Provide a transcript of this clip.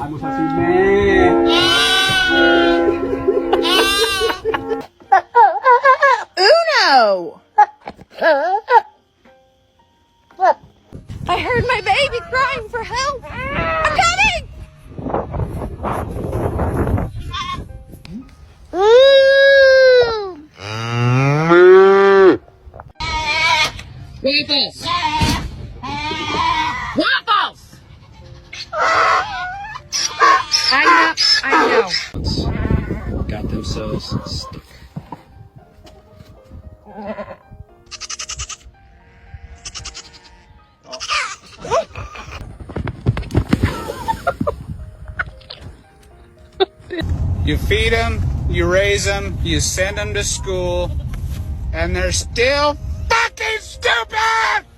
Ano sa si Me? Uno! I heard my baby crying for help. I'm coming! Waffles! Waffles! I know. Got themselves stuck. You feed them, you raise them, you send them to school, and they're still